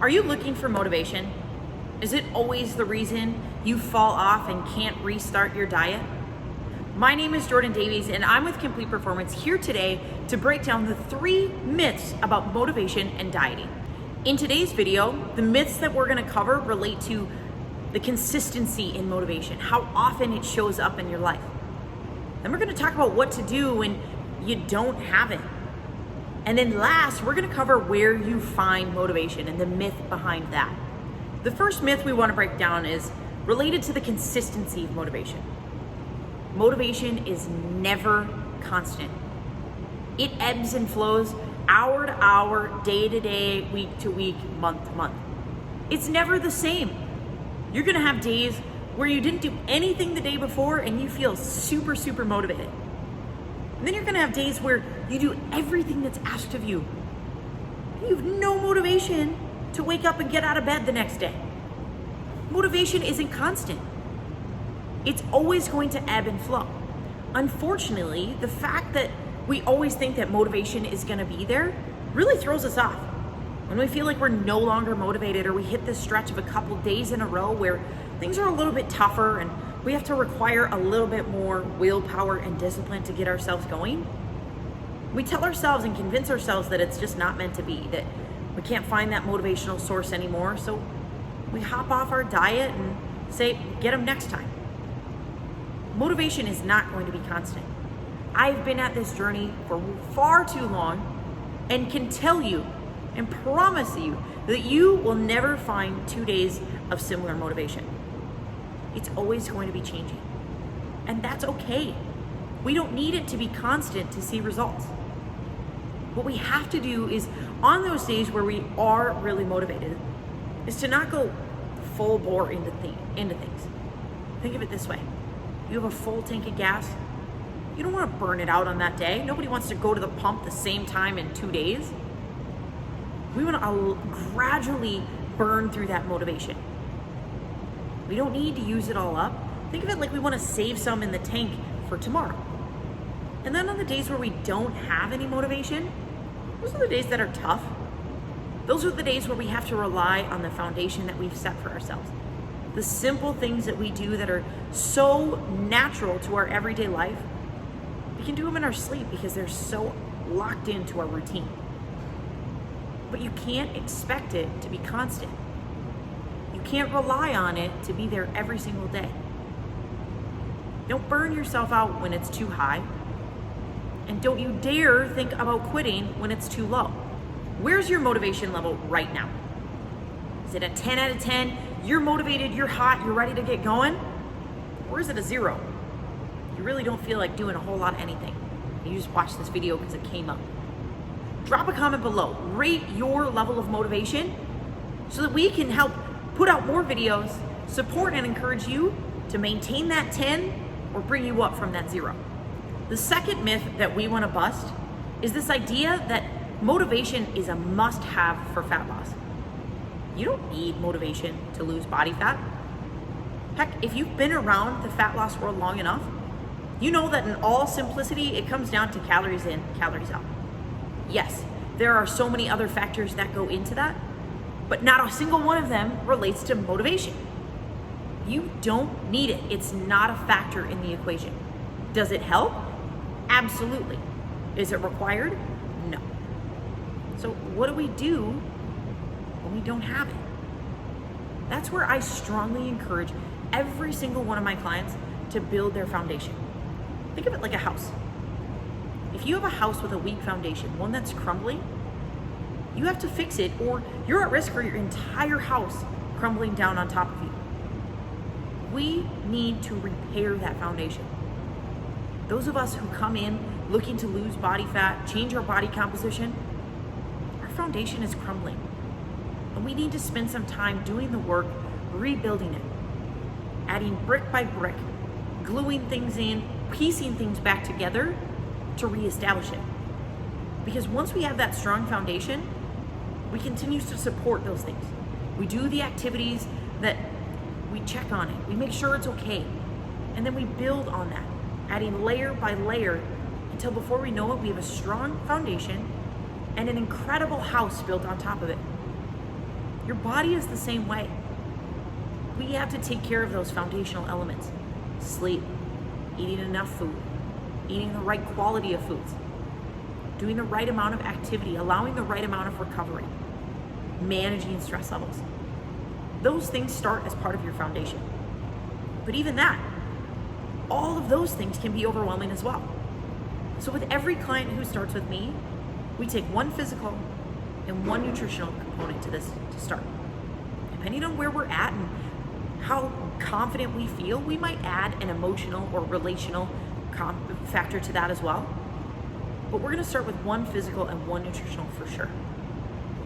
Are you looking for motivation? Is it always the reason you fall off and can't restart your diet? My name is Davies and I'm with Complete Performance here today to break down the 3 myths about motivation and dieting. In today's video, the myths that we're going to cover relate to the consistency in motivation, how often it shows up in your life. Then we're going to talk about what to do when you don't have it. And then last, we're going to cover where you find motivation and the myth behind that. The first myth we want to break down is related to the consistency of motivation. Motivation is never constant. It ebbs and flows hour to hour, day to day, week to week, month to month. It's never the same. You're going to have days where you didn't do anything the day before and you feel super motivated. And then you're going to have days where you do everything that's asked of you. You have no motivation to wake up and get out of bed the next day. Motivation isn't constant. It's always going to ebb and flow. Unfortunately, the fact that we always think that motivation is going to be there really throws us off. When we feel like we're no longer motivated, or we hit this stretch of a couple days in a row where things are a little bit tougher and we have to require a little bit more willpower and discipline to get ourselves going, we tell ourselves and convince ourselves that it's just not meant to be, that we can't find that motivational source anymore, so we hop off our diet and say, get them next time. Motivation is not going to be constant. I've been at this journey for far too long and can tell you and promise you that you will never find 2 days of similar motivation. It's always going to be changing. And that's okay. We don't need it to be constant to see results. What we have to do is, on those days where we are really motivated, is to not go full bore into things. Think of it this way. You have a full tank of gas. You don't want to burn it out on that day. Nobody wants to go to the pump the same time in 2 days. We want to gradually burn through that motivation. We don't need to use it all up. Think of it like we want to save some in the tank for tomorrow. And then on the days where we don't have any motivation, those are the days that are tough. Those are the days where we have to rely on the foundation that we've set for ourselves. The simple things that we do that are so natural to our everyday life, we can do them in our sleep because they're so locked into our routine. But you can't expect it to be constant. You can't rely on it to be there every single day. Don't burn yourself out when it's too high. And don't you dare think about quitting when it's too low. Where's your motivation level right now? Is it a 10 out of 10? You're motivated, you're hot, you're ready to get going? Or is it a 0? You really don't feel like doing a whole lot of anything. You just watched this video because it came up. Drop a comment below. Rate your level of motivation so that we can help put out more videos, support and encourage you to maintain that 10 or bring you up from that 0. The second myth that we want to bust is this idea that motivation is a must-have for fat loss. You don't need motivation to lose body fat. Heck, if you've been around the fat loss world long enough, you know that in all simplicity, it comes down to calories in, calories out. Yes, there are so many other factors that go into that, but not a single one of them relates to motivation. You don't need it. It's not a factor in the equation. Does it help? Absolutely. Is it required? No. So what do we do when we don't have it? That's where I strongly encourage every single one of my clients to build their foundation. Think of it like a house. If you have a house with a weak foundation, one that's crumbling, you have to fix it or you're at risk for your entire house crumbling down on top of you. We need to repair that foundation. Those of us who come in looking to lose body fat, change our body composition, our foundation is crumbling. And we need to spend some time doing the work, rebuilding it, adding brick by brick, gluing things in, piecing things back together to reestablish it. Because once we have that strong foundation, we continue to support those things. We do the activities that we check on it. We make sure it's okay. And then we build on that, adding layer by layer until before we know it, we have a strong foundation and an incredible house built on top of it. Your body is the same way. We have to take care of those foundational elements. Sleep, eating enough food, eating the right quality of foods, doing the right amount of activity, allowing the right amount of recovery, managing stress levels. Those things start as part of your foundation. But even that, all of those things can be overwhelming as well. So with every client who starts with me, we take one physical and one nutritional component to this to start. Depending on where we're at and how confident we feel, we might add an emotional or relational factor to that as well. But we're gonna start with one physical and one nutritional for sure.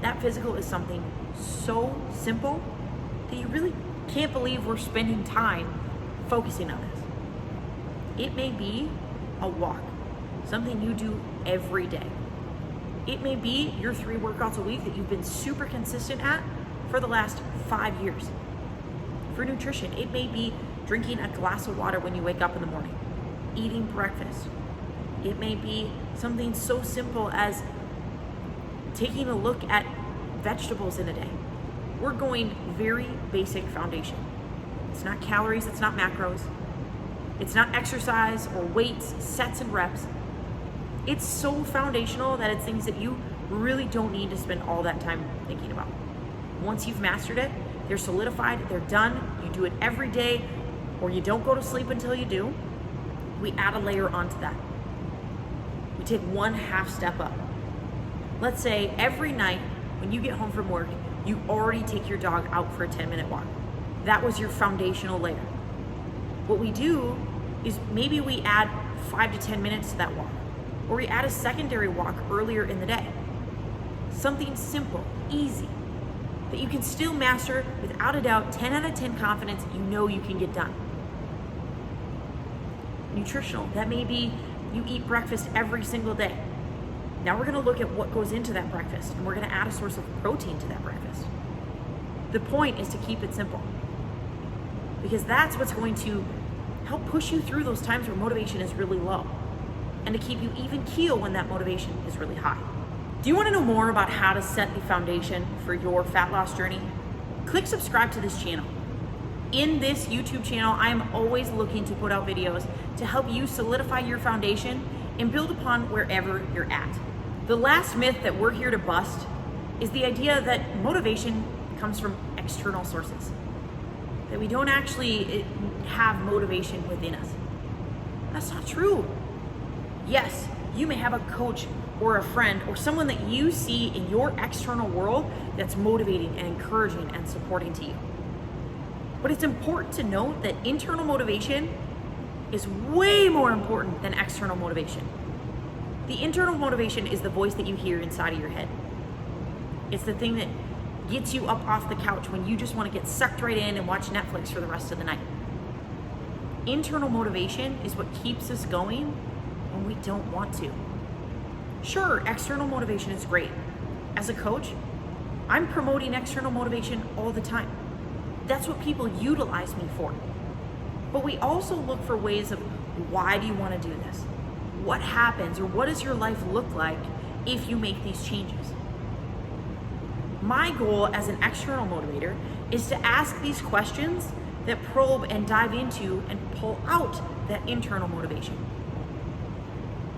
That physical is something so simple that you really can't believe we're spending time focusing on this. It may be a walk, something you do every day. It may be your 3 workouts a week that you've been super consistent at for the last 5 years. For nutrition, it may be drinking a glass of water when you wake up in the morning, eating breakfast. It may be something so simple as taking a look at vegetables in a day. We're going very basic foundation. It's not calories, it's not macros. It's not exercise or weights, sets and reps. It's so foundational that it's things that you really don't need to spend all that time thinking about. Once you've mastered it, they're solidified, they're done, you do it every day, or you don't go to sleep until you do. We add a layer onto that. We take one half step up. Let's say every night when you get home from work, you already take your dog out for a 10-minute walk. That was your foundational layer. What we do is maybe we add 5 to 10 minutes to that walk, or we add a secondary walk earlier in the day. Something simple, easy, that you can still master without a doubt, 10 out of 10 confidence, you know you can get done. Nutritional, that may be you eat breakfast every single day. Now we're gonna look at what goes into that breakfast, and we're gonna add a source of protein to that breakfast. The point is to keep it simple, because that's what's going to help push you through those times where motivation is really low, and to keep you even keel when that motivation is really high. Do you want to know more about how to set the foundation for your fat loss journey? Click subscribe to this channel. In this YouTube channel, I am always looking to put out videos to help you solidify your foundation and build upon wherever you're at. The last myth that we're here to bust is the idea that motivation comes from external sources, that we don't actually have motivation within us. That's not true. Yes, you may have a coach or a friend or someone that you see in your external world that's motivating and encouraging and supporting to you. But it's important to note that internal motivation is way more important than external motivation. The internal motivation is the voice that you hear inside of your head. It's the thing that gets you up off the couch when you just want to get sucked right in and watch Netflix for the rest of the night. Internal motivation is what keeps us going when we don't want to. Sure, external motivation is great. As a coach, I'm promoting external motivation all the time. That's what people utilize me for. But we also look for ways of, why do you want to do this? What happens, or what does your life look like if you make these changes? My goal as an external motivator is to ask these questions that probe and dive into and pull out that internal motivation.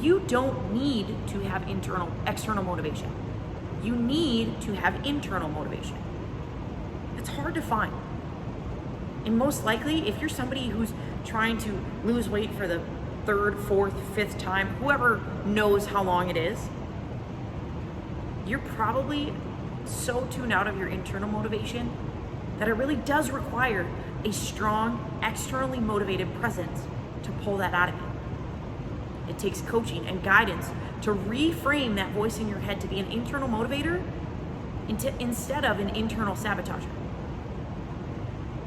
You don't need to have external motivation. You need to have internal motivation. It's hard to find. And most likely, if you're somebody who's trying to lose weight for the 3rd, 4th, 5th time, whoever knows how long it is, you're probably so tuned out of your internal motivation that it really does require a strong, externally motivated presence to pull that out of you. It takes coaching and guidance to reframe that voice in your head to be an internal motivator instead of an internal sabotager.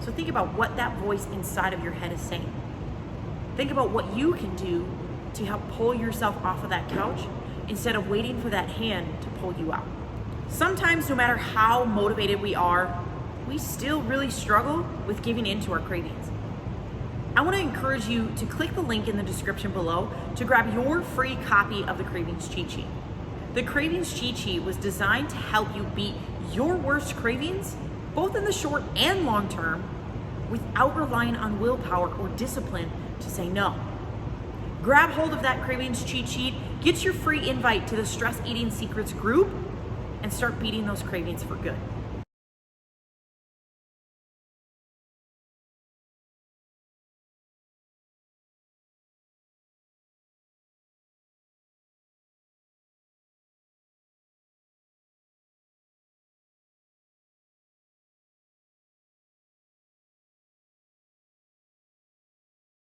So think about what that voice inside of your head is saying. Think about what you can do to help pull yourself off of that couch instead of waiting for that hand to pull you out. Sometimes, no matter how motivated we are, we still really struggle with giving in to our cravings. I want to encourage you to click the link in the description below to grab your free copy of the Cravings cheat sheet. The Cravings cheat sheet was designed to help you beat your worst cravings, both in the short and long term, without relying on willpower or discipline to say no. Grab hold of that cravings cheat sheet, get your free invite to the Stress Eating Secrets group, and start beating those cravings for good.